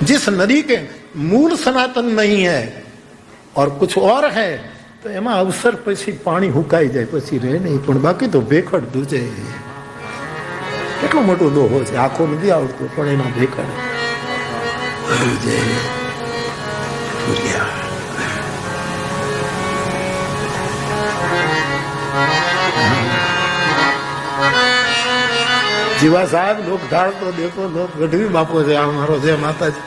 जिस नदी के मूल सनातन नहीं है और कुछ और है तो एमा अवसर पछी पाणी हुकाई जाए पछी रहे नहीं, पण बाकी तो भेखड़ दूजे કેટલો મોટો દોહો છે, આખો નથી આવડતો પણ એમાં ભેખડ દૂજે ભૂરિયા. જીવા સાહેબ લોક ધાળ તો દેખો લોક ગઢવી બાપો છે, આ મારો છે માતાજી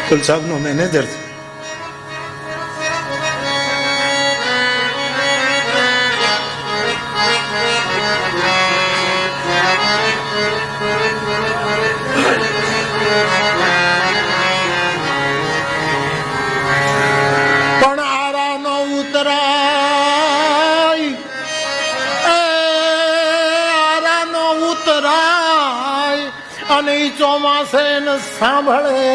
કુલ સાહેબ નો મેનેજર છે. પણ આરા નો ઉતરાય, આરા નો ઉતરાય અને ઈ ચોમાસે ન સાંભળે,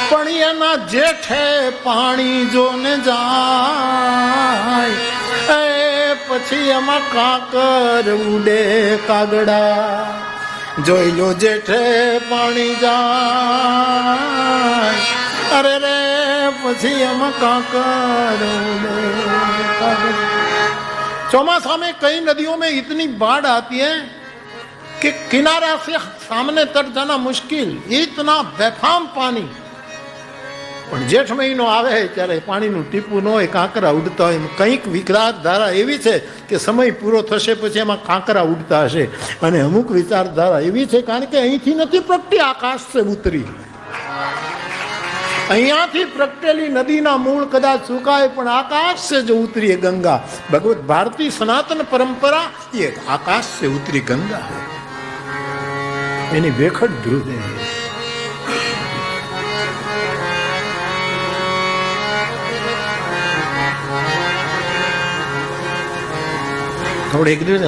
પણ એના જેઠે પાણી જો ને જાય એ પછી એમાં કાકર ઉડે કાગડા. જોઈ લો જેઠે પાણી જાય, અરે રે પછી એમાં काकर उड़े कागड़ा. चौमासा में कई नदियों में इतनी बाढ़ आती है कि किनारा से सामने तट जाना मुश्किल, इतना बेफाम पानी. પણ જેઠ મહિનો આવે ત્યારે પાણીનું ટીપું ન હોય, કાંકરા ઉડતા હોય. કંઈક વિકરાળ ધારા એવી છે કે સમય પૂરો થશે પછી એમાં કાંકરા ઉડતા હશે. અને અમુક વિચારધારા એવી છે કારણ કે અહીંથી નથી પ્રગટી, આકાશ છે ઉતરી. અહીંયાથી પ્રગટેલી નદીના મૂળ કદાચ સુકાય પણ આકાશ છે જો ઉતરી ગંગા. ભગવત ભારતી સનાતન પરંપરા એ આકાશ से ઉતરી ગંગા, એની વેખડ ધ્રુજે. આપણે એક દિવસ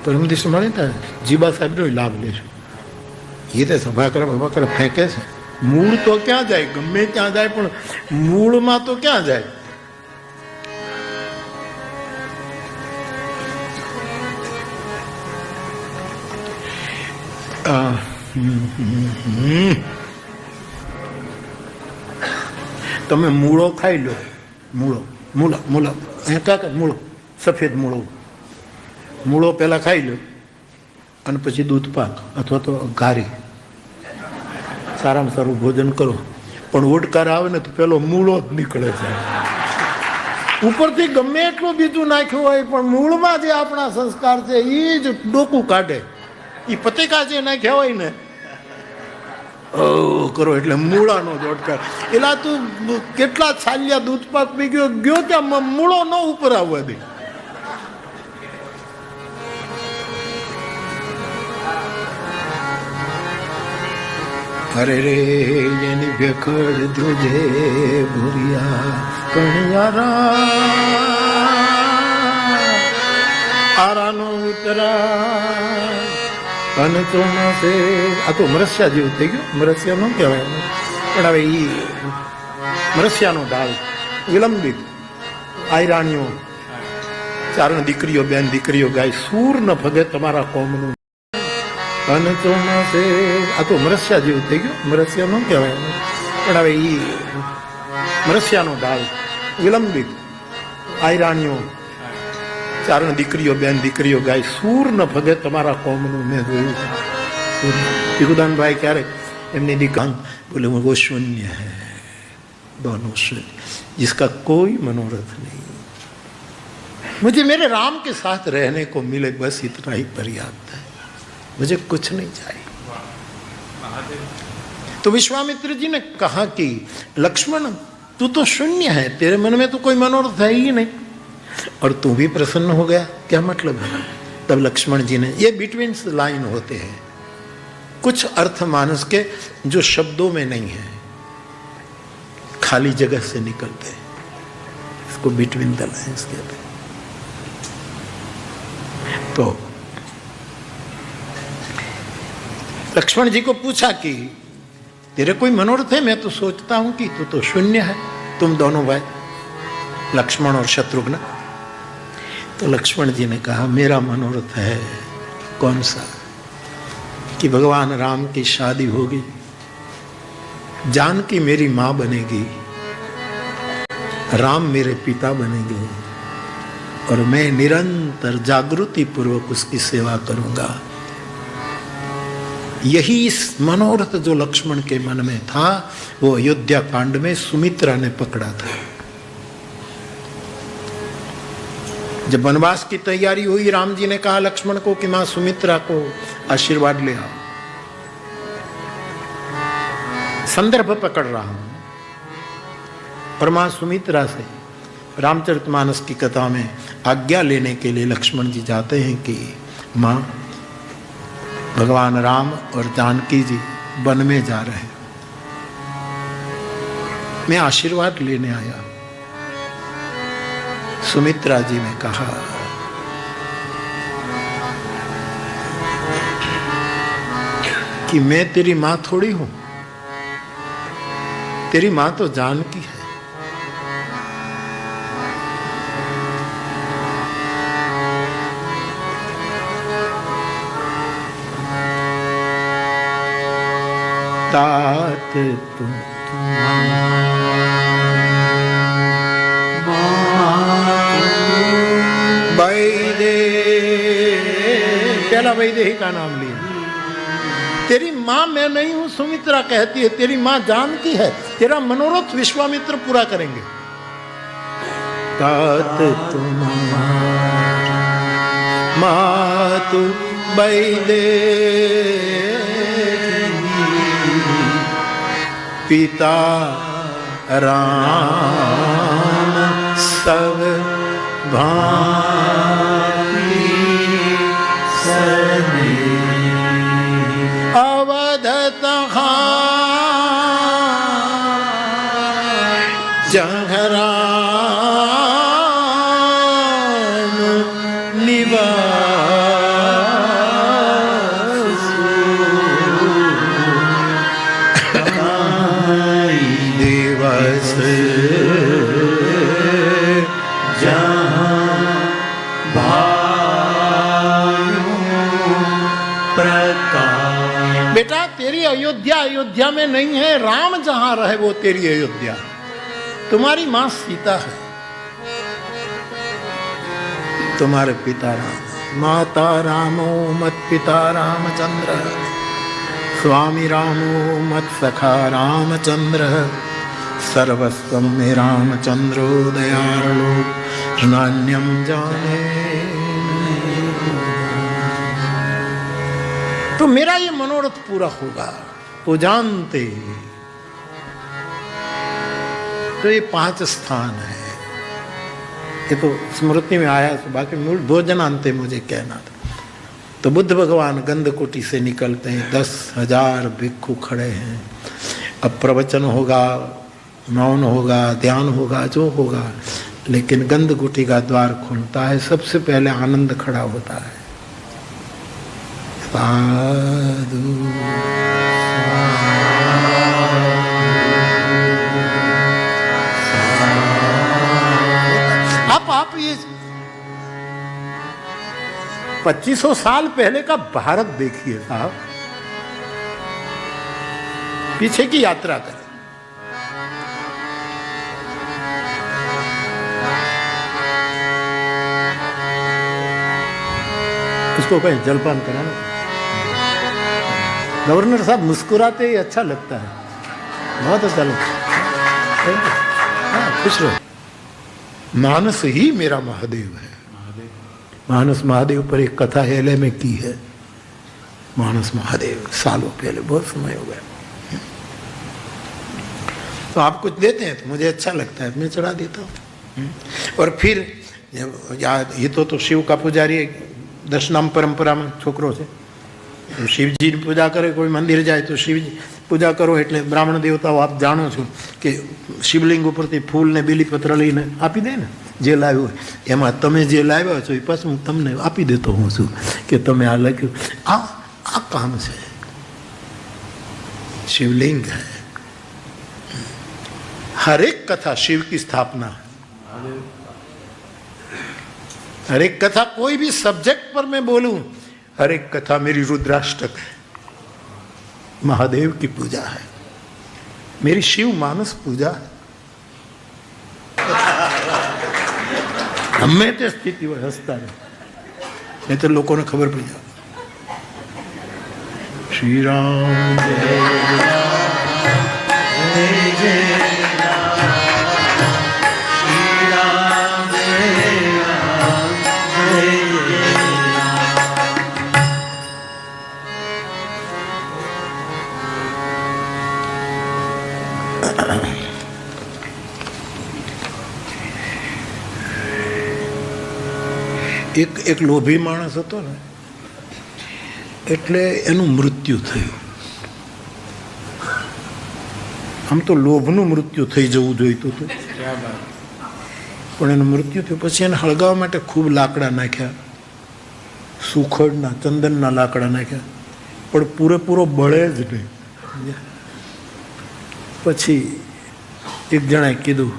પરમ દિવસ મળે ને જીબા સાહેબ નો લાભ લેશું. એ તો સભા કરે ફેંકે છે. મૂળ તો ક્યાં જાય, ગમે ત્યાં જાય પણ મૂળમાં તો ક્યાં જાય. તમે મૂળો ખાઈ લો, મૂળો મૂળો મૂળો મૂળો સફેદ મૂળો મૂળો પેલા ખાઈ લો અને પછી દૂધ પાક અથવા તો ઘારી, સારામાં સારું ભોજન કરો. પણ ઓડકાર આવે ને તો પેલો મૂળો જ નીકળે છે. ઉપરથી ગમે એટલું બીજું નાખ્યું હોય પણ મૂળમાં જે આપણા સંસ્કાર છે એ જ ડોકું કાઢે. એ પતિકા જે નાખ્યા હોય ને કરો એટલે મૂળાનો જ ઓડકાર. એલા તું કેટલા છાલિયા દૂધ પાક પી ગયો ત્યાં મૂળો ન ઉપર આવવા દે. અરે રે એની ભેખડ ધ્રુજે ભૂરિયા કણિયારા, આરાનો ઉતરા અને ચોમાસે. આ તો મરસિયા જેવું થઈ ગયું. મરસિયા ન કહેવાય પણ હવે એ મરસિયાનો ડાળ વિલંબિત. આયરાણીઓ ચારણ દીકરીઓ બેન દીકરીઓ ગાય સૂર ન ભગે તમારા કોમનું. અને ચોમાસે આ તો મરસિયા જેવું થઈ ગયું. મરસિયા ન કહેવાય પણ હવે એ મરસિયાનો ડાળ વિલંબિત. આયરાણીઓ ચારણ દીકરીઓ બેન દીકરીઓ ગાય સૂર ન ભગે તમારા કોમનું. મેં જોયું ભીખુદાનભાઈ ક્યારેક એમની દીકરી બોલે वो शून्य है, दोनों शून्य, जिसका कोई मनोरथ नहीं. मुझे मेरे राम के साथ रहने को मिले बस इतना ही पर्याप्त है, मुझे कुछ नहीं चाहिए. तो विश्वामित्र जी ने कहा कि लक्ष्मण तू तो शून्य है, तेरे मन में तो कोई मनोरथ है ही नहीं और तू भी प्रसन्न हो गया, क्या मतलब है. तब लक्ष्मण जी ने, ये बिटवीन लाइन होते हैं, कुछ अर्थ मानस के जो शब्दों में नहीं है, खाली जगह से निकलते हैं, इसको बिटवीन द लाइन्स कहते हैं. तो लक्ष्मण जी को पूछा कि तेरे कोई मनोरथ है. मैं तो सोचता हूं कि तू तो शून्य है, तुम दोनों भाई लक्ष्मण और शत्रुघ्न. तो लक्ष्मण जी ने कहा मेरा मनोरथ है. कौन सा? कि भगवान राम की शादी होगी जानकी मेरी मां बनेगी, राम मेरे पिता बनेंगे और मैं निरंतर जागृति पूर्वक उसकी सेवा करूंगा। यही इस मनोरथ जो लक्ष्मण के मन में था वो अयोध्या कांड में सुमित्रा ने पकड़ा था। जब वनवास की तैयारी हुई, राम जी ने कहा लक्ष्मण को कि मां सुमित्रा को आशीर्वाद ले आओ। संदर्भ पकड़ रहा हूं। और मां सुमित्रा से रामचरितमानस की कथा में आज्ञा लेने के लिए लक्ष्मण जी जाते हैं कि मां, भगवान राम और जानकी जी वन में जा रहे हैं, मैं आशीर्वाद लेने आया। सुमित्रा जी ने कहा, कि मैं तेरी मां थोड़ी हूं, तेरी मां तो जानकी है। तात तुम पहला वैदेही का नाम लिया। तेरी मां मैं नहीं हूं, सुमित्रा कहती है, तेरी मां जानकी है, तेरा मनोरथ विश्वामित्र पूरा करेंगे। तात तुम मातु वैदेही, पिता राम सब भांति सने, अवध जहरा निवास, दिवस बेटा तेरी अयोध्या अयोध्या में नहीं है, राम जहां रहे वो तेरी अयोध्या। तुम्हारी मां सीता है, तुम्हारे पिता राम, माता रामो मत पिता रामचंद्र, स्वामी रामो मत सखा रामचंद्र, सर्वस्वं मे रामचंद्रो दयालो नान्यम जाने। तो मेरा ये मनोरथ पूरा होगा, वो जानते। तो ये 5 स्थान है, ये तो स्मृति में आया, तो बाकी मूल भोजनांते मुझे कहना था। तो बुद्ध भगवान गंधकुटी से निकलते हैं, 10,000 भिक्षु खड़े हैं। अब प्रवचन होगा, मौन होगा, ध्यान होगा, जो होगा, लेकिन गंधकुटी का द्वार खुलता है। सबसे पहले आनंद खड़ा होता है, साधु आप ये 2500 साल पहले का भारत देखिए साहब, पीछे की यात्रा करें। इसको कहीं जलपान कराना। गवर्नर साहब मुस्कुराते ही अच्छा लगता है, बहुत अच्छा लगता है। खुश रहो। मानस ही मेरा महादेव है। मानस महादेव पर एक कथा हेले में की है। मानस महादेव सालों पहले, बहुत समय हो गया। तो आप कुछ देते हैं तो मुझे अच्छा लगता है, मैं चढ़ा देता हूँ। और फिर ये तो शिव का पुजारी है, दशनाम परंपरा में छोकरो से तो शिव जी पूजा करे, कोई मंदिर जाए तो शिव जी पूजा करो, એટલે બ્રાહ્મણ દેવતાઓ આપ જાણો છો કે શિવલિંગ ઉપરથી ફૂલ ને બીલીપત્ર લઈને આપી દે ને, જે લાવ્યો હોય એમાં તમે જે લાવ્યા છો એ પાછું હું તમને આપી દેતો હોઉં છું કે તમે આ લખ્યું, આ કામ છે। शिवलिंग है, हर एक कथा शिव की स्थापना है। हर एक कथा, कोई भी सब्जेक्ट पर मैं बोलूं, हर एक कथा मेरी रुद्राष्टक है, महादेव की पूजा है। मेरी शिव मानस पूजा गમે તે સ્થિતિ હોય હસતા રહે, નહીં તો લોકોને ખબર પડી જાય. શ્રી રામ જય એક લોભી માણસ હતો ને, એટલે એનું મૃત્યુ થયું. આમ તો લોભનું મૃત્યુ થઈ જવું જોઈતું હતું, પણ એનું મૃત્યુ થયું. પછી એને હળગાવવા માટે ખૂબ લાકડા નાખ્યા, સુખડના ચંદનના લાકડા નાખ્યા, પણ પૂરેપૂરો બળે જ નહીં. પછી એક જણાએ કીધું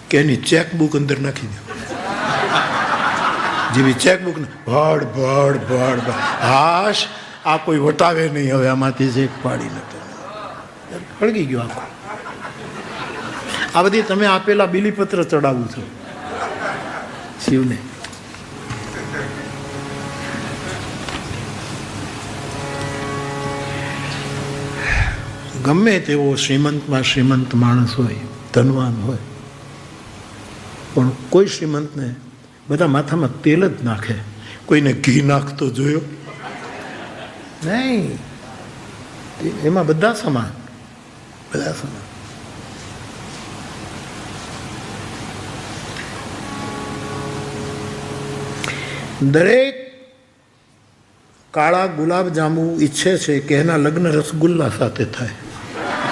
કે એની ચેકબુક અંદર નાખી દો. જેવી ચેકબુક ને ભડ ભડ ભડ હાશ, આ કોઈ વટાવે નહીં, હવે આમાંથી ચેક પાડી નથી, હળગી ગયો આખો. આ બધી તમે આપેલા બિલીપત્ર ચડાવું છો શિવને. ગમે તેવો શ્રીમંતમાં શ્રીમંત માણસ હોય, ધનવાન હોય, પણ કોઈ શ્રીમંતને બધા માથામાં તેલ જ નાખે, કોઈને ઘી નાખતો જોયો નહીં. એમાં બધા સમાન, બધા સમાન. દરેક કાળા ગુલાબ જાંબુ ઈચ્છે છે કે એના લગ્ન રસગુલ્લા સાથે થાય.